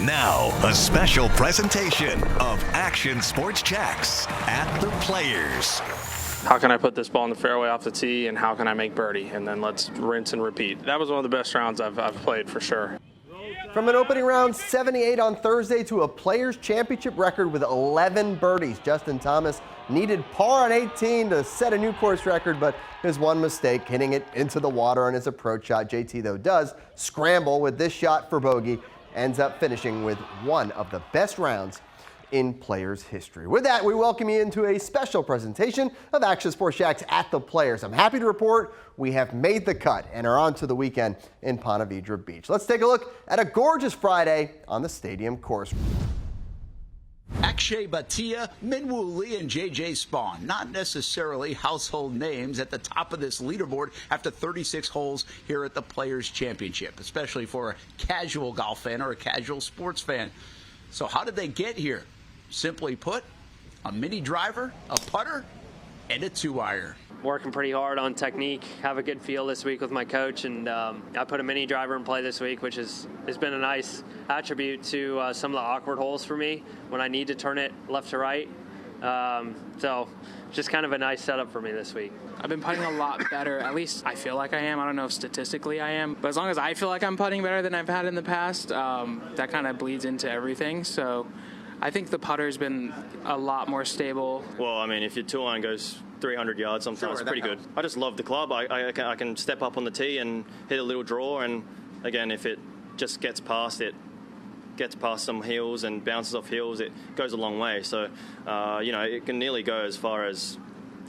Now, a special presentation of Action Sports Jacks at the Players. How can I put this ball in the fairway off the tee, and how can I make birdie? And then let's rinse and repeat. That was one of the best rounds I've played for sure. From an opening round 78 on Thursday to a Players Championship record with 11 birdies, Justin Thomas needed par on 18 to set a new course record, but his one mistake, hitting it into the water on his approach shot. JT, though, does scramble with this shot for bogey, ends up finishing with one of the best rounds in Players history. With that, we welcome you into a special presentation of Action Sports Jacks at the Players. I'm happy to report we have made the cut and are on to the weekend in Ponte Vedra Beach. Let's take a look at a gorgeous Friday on the stadium course. Akshay Bhatia, Minwoo Lee, and J.J. Spawn, not necessarily household names at the top of this leaderboard after 36 holes here at the Players Championship, especially for a casual golf fan or a casual sports fan. So how did they get here? Simply put, a mini driver, a putter, and a 2-iron. Working pretty hard on technique, have a good feel this week with my coach, and I put a mini driver in play this week, which has been a nice attribute to some of the awkward holes for me when I need to turn it left to right. So just kind of a nice setup for me this week. I've been putting a lot better. At least I feel like I am. I don't know if statistically I am, but as long as I feel like I'm putting better than I've had in the past, that kind of bleeds into everything. So I think the putter's been a lot more stable. Well, I mean, if your 2-iron goes 300 yards, sometimes it's pretty good. I just love the club. I can step up on the tee and hit a little draw, and again, if it just gets past some hills and bounces off hills, it goes a long way. So, it can nearly go as far as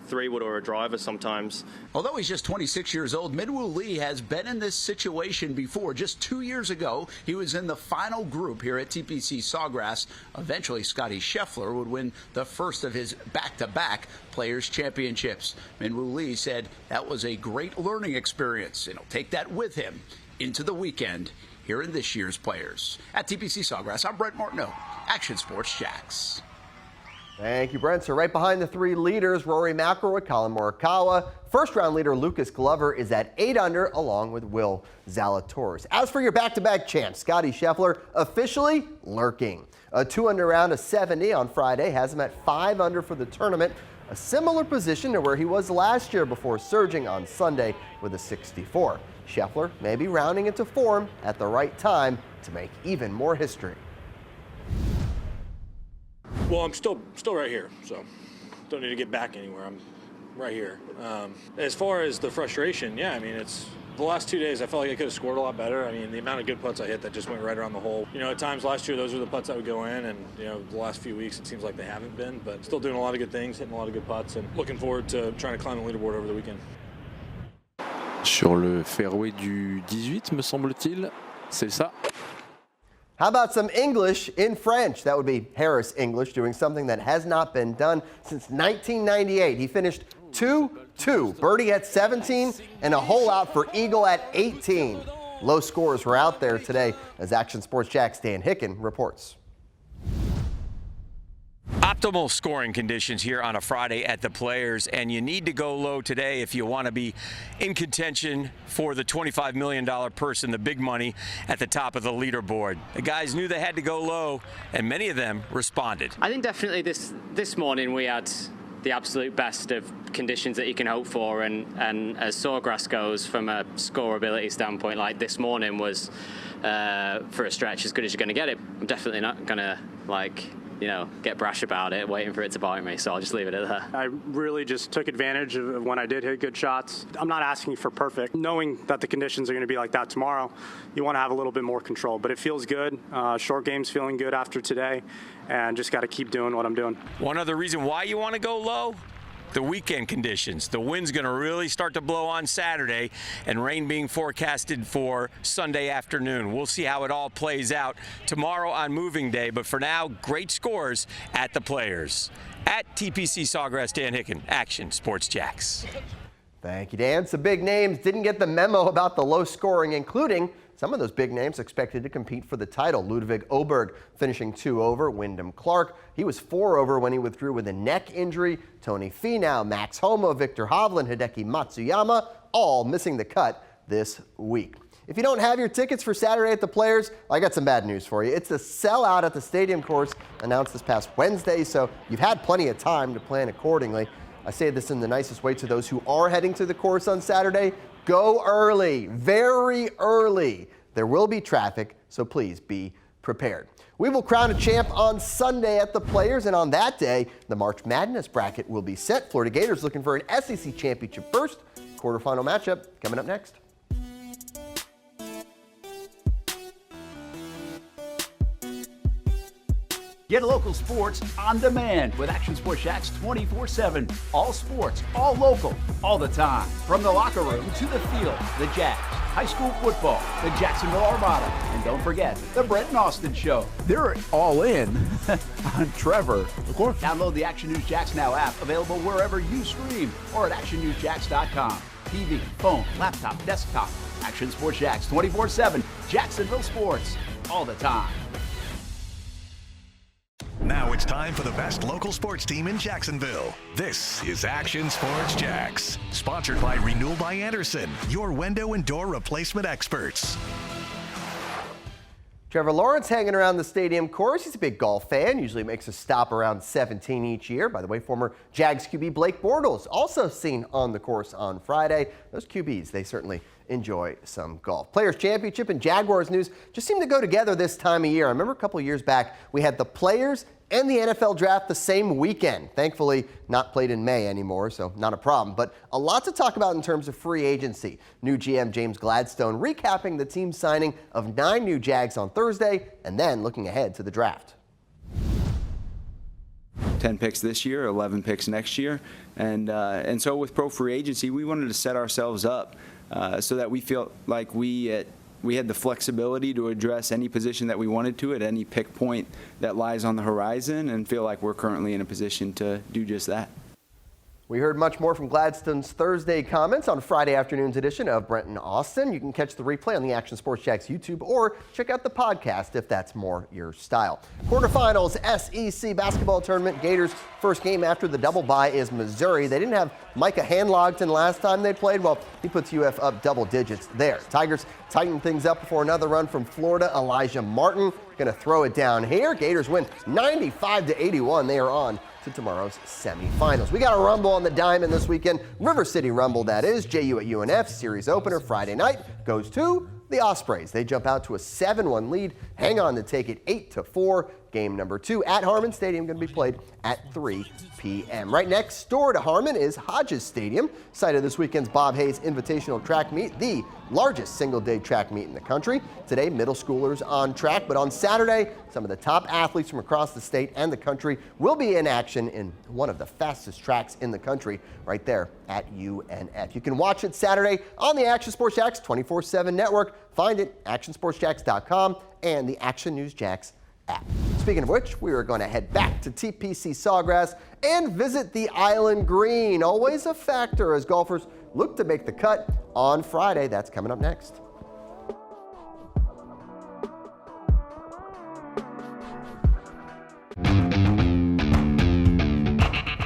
3-wood or a driver sometimes. Although he's just 26 years old, Minwoo Lee has been in this situation before. Just 2 years ago, he was in the final group here at TPC Sawgrass. Eventually, Scotty Scheffler would win the first of his back-to-back Players Championships. Minwoo Lee said that was a great learning experience, and he'll take that with him into the weekend here in this year's Players. At TPC Sawgrass, I'm Brent Martineau, Action Sports Jacks. Thank you, Brent. So right behind the three leaders, Rory McIlroy, Colin Morikawa. First-round leader Lucas Glover is at 8 under, along with Will Zalatoris. As for your back-to-back champ, Scotty Scheffler officially lurking. A 2-under round of 70 on Friday has him at 5 under for the tournament, a similar position to where he was last year before surging on Sunday with a 64. Scheffler may be rounding into form at the right time to make even more history. Well, I'm still right here, so don't need to get back anywhere. I'm right here. As far as the frustration, yeah, I mean, it's the last 2 days I felt like I could have scored a lot better. I mean, the amount of good putts I hit that just went right around the hole. At times last year those were the putts that would go in, and the last few weeks it seems like they haven't been, but still doing a lot of good things, hitting a lot of good putts, and looking forward to trying to climb the leaderboard over the weekend. Sur le fairway du 18, me semble-t-il, c'est ça. How about some English in French? That would be Harris English doing something that has not been done since 1998. He finished 2-2, birdie at 17 and a hole out for eagle at 18. Low scores were out there today, as Action Sports Jack's Dan Hicken reports. Optimal scoring conditions here on a Friday at the Players, and you need to go low today if you want to be in contention for the $25 million purse and the big money at the top of the leaderboard. The guys knew they had to go low, and many of them responded. I think definitely this morning we had the absolute best of conditions that you can hope for, and as Sawgrass goes from a scoreability standpoint, like this morning was for a stretch as good as you're going to get it. I'm definitely not going to get brash about it, waiting for it to bite me, so I'll just leave it at that. I really just took advantage of when I did hit good shots. I'm not asking for perfect. Knowing that the conditions are going to be like that tomorrow, you want to have a little bit more control, but it feels good. Short game's feeling good after today, and just got to keep doing what I'm doing. One other reason why you want to go low? The weekend conditions. The wind's going to really start to blow on Saturday, and rain being forecasted for Sunday afternoon. We'll see how it all plays out tomorrow on moving day, but for now, great scores at the Players. At TPC Sawgrass, Dan Hicken, Action Sports Jacks. Thank you, Dan. Some big names didn't get the memo about the low scoring, including some of those big names expected to compete for the title. Ludwig Åberg finishing 2 over. Wyndham Clark, he was 4 over when he withdrew with a neck injury. Tony Finau, Max Homa, Victor Hovland, Hideki Matsuyama, all missing the cut this week. If you don't have your tickets for Saturday at the Players, I got some bad news for you. It's a sellout at the stadium course announced this past Wednesday, so you've had plenty of time to plan accordingly. I say this in the nicest way to those who are heading to the course on Saturday. Go early, very early. There will be traffic, so please be prepared. We will crown a champ on Sunday at the Players, and on that day, the March Madness bracket will be set. Florida Gators looking for an SEC championship first. Quarterfinal matchup coming up next. Get local sports on demand with Action Sports Shacks 24/7. All sports, all local, all the time. From the locker room to the field, the Jacks, high school football, the Jacksonville Armada, and don't forget the Brent and Austin Show. They're all in on Trevor. Of course. Download the Action News Jacks Now app, available wherever you stream or at actionnewsjacks.com. TV, phone, laptop, desktop. Action Sports Shacks 24/7. Jacksonville sports, all the time. Now it's time for the best local sports team in Jacksonville. This is Action Sports Jacks, sponsored by Renewal by Anderson, your window and door replacement experts. Trevor Lawrence hanging around the stadium course. He's a big golf fan, usually makes a stop around 17 each year. By the way, former Jags QB Blake Bortles also seen on the course on Friday. Those QBs, they certainly enjoy some golf. Players Championship and Jaguars news just seem to go together this time of year. I remember a couple years back, we had the Players and the NFL draft the same weekend. Thankfully, not played in May anymore, so not a problem. But a lot to talk about in terms of free agency. New GM James Gladstone recapping the team's signing of 9 new Jags on Thursday, and then looking ahead to the draft. 10 picks this year, 11 picks next year. And so with pro free agency, we wanted to set ourselves up so that we feel like we had the flexibility to address any position that we wanted to at any pick point that lies on the horizon, and feel like we're currently in a position to do just that. We heard much more from Gladstone's Thursday comments on Friday afternoon's edition of Brent and Austin. You can catch the replay on the Action Sports Jacks YouTube or check out the podcast if that's more your style. Quarterfinals SEC basketball tournament. Gators' first game after the double bye is Missouri. They didn't have Micah Handlogton last time they played. Well, he puts UF up double digits there. Tigers tighten things up before another run from Florida. Elijah Martin going to throw it down here. Gators win 95-81. They are on to tomorrow's semifinals. We got a Rumble on the Diamond this weekend. River City Rumble, that is. JU at UNF, series opener Friday night, goes to the Ospreys. They jump out to a 7-1 lead, hang on to take it 8-4. Game number 2 at Harmon Stadium, going to be played at 3 p.m. Right next door to Harmon is Hodges Stadium, site of this weekend's Bob Hayes Invitational Track Meet, the largest single-day track meet in the country. Today, middle schoolers on track, but on Saturday, some of the top athletes from across the state and the country will be in action in one of the fastest tracks in the country, right there at UNF. You can watch it Saturday on the Action Sports Jacks 24/7 network. Find it at actionsportsjacks.com and the Action News Jacks app. Speaking of which, we are going to head back to TPC Sawgrass and visit the Island Green. Always a factor as golfers look to make the cut on Friday. That's coming up next.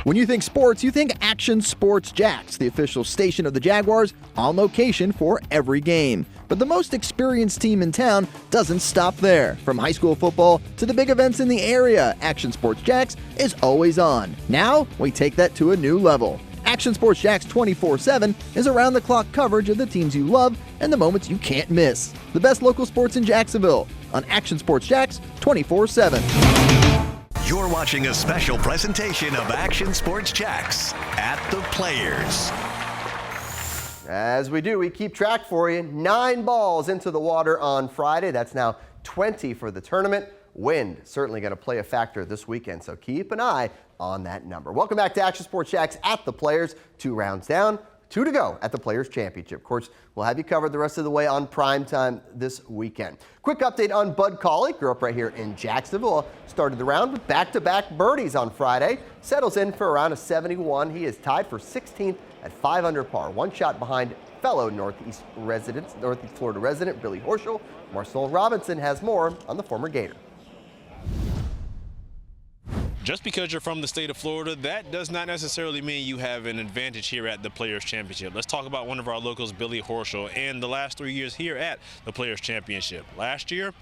When you think sports, you think Action Sports Jacks, the official station of the Jaguars, on location for every game. But the most experienced team in town doesn't stop there. From high school football to the big events in the area, Action Sports Jacks is always on. Now, we take that to a new level. Action Sports Jacks 24/7 is around-the-clock coverage of the teams you love and the moments you can't miss. The best local sports in Jacksonville on Action Sports Jacks 24/7. You're watching a special presentation of Action Sports Jacks at the Players. As we do, we keep track for you. 9 balls into the water on Friday. That's now 20 for the tournament. Wind certainly going to play a factor this weekend, so keep an eye on that number. Welcome back to Action Sports Jacks at the Players. 2 rounds down, 2 to go at the Players Championship. Of course, we'll have you covered the rest of the way on Primetime this weekend. Quick update on Bud Cauley. Grew up right here in Jacksonville. Started the round with back-to-back birdies on Friday. Settles in for around a 71. He is tied for 16th at 5 under par. 1 shot behind fellow Northeast Florida resident Billy Horschel. Marcel Robinson has more on the former Gator. just because you're from the state of Florida, that does not necessarily mean you have an advantage here at the Players Championship. Let's talk about one of our locals, Billy Horschel, and the last 3 years here at the Players Championship. Last year,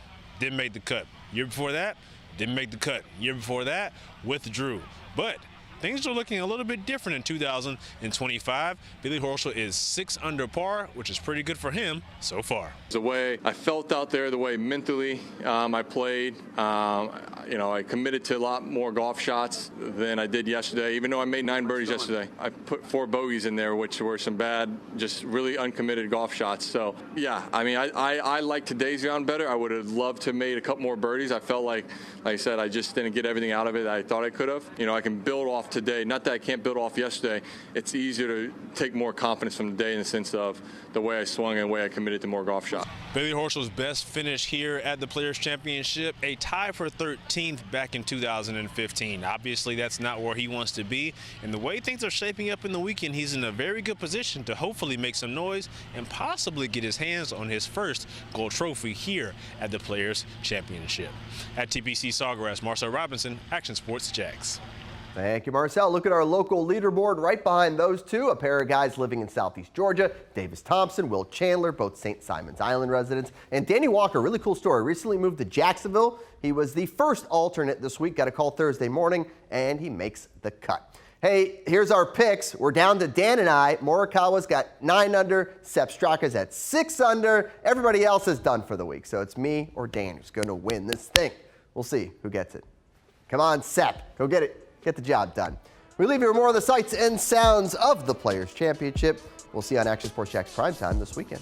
didn't make the cut. Year before that, didn't make the cut. Year before that, withdrew. But things are looking a little bit different in 2025. Billy Horschel is 6 under par, which is pretty good for him so far. The way I felt out there, the way mentally I played, I committed to a lot more golf shots than I did yesterday. Even though I made 9 birdies yesterday, I put 4 bogeys in there, which were some bad, just really uncommitted golf shots. So yeah, I mean, I like today's round better. I would have loved to have made a couple more birdies. I felt like I said, I just didn't get everything out of it I thought I could have. I can build off today. Not that I can't build off yesterday. It's easier to take more confidence from today in the sense of the way I swung and the way I committed to more golf shots. Billy Horschel's best finish here at the Players Championship, a tie for 13th back in 2015. Obviously, that's not where he wants to be. And the way things are shaping up in the weekend, he's in a very good position to hopefully make some noise and possibly get his hands on his first gold trophy here at the Players Championship. At TPC Sawgrass, Marcel Robinson, Action Sports Jax. Thank you, Marcel. Look at our local leaderboard right behind those two. A pair of guys living in Southeast Georgia. Davis Thompson, Will Chandler, both St. Simons Island residents. And Danny Walker, really cool story. Recently moved to Jacksonville. He was the first alternate this week. Got a call Thursday morning, and he makes the cut. Hey, here's our picks. We're down to Dan and I. Morikawa's got 9 under. Sepp Straka's at 6 under. Everybody else is done for the week. So it's me or Dan who's going to win this thing. We'll see who gets it. Come on, Sepp. Go get it. Get the job done. We leave you with more of the sights and sounds of the Players Championship. We'll see you on Action Sports Jax Primetime this weekend.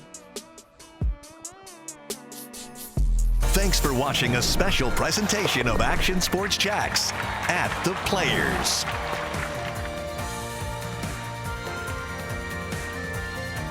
Thanks for watching a special presentation of Action Sports Jax at the Players.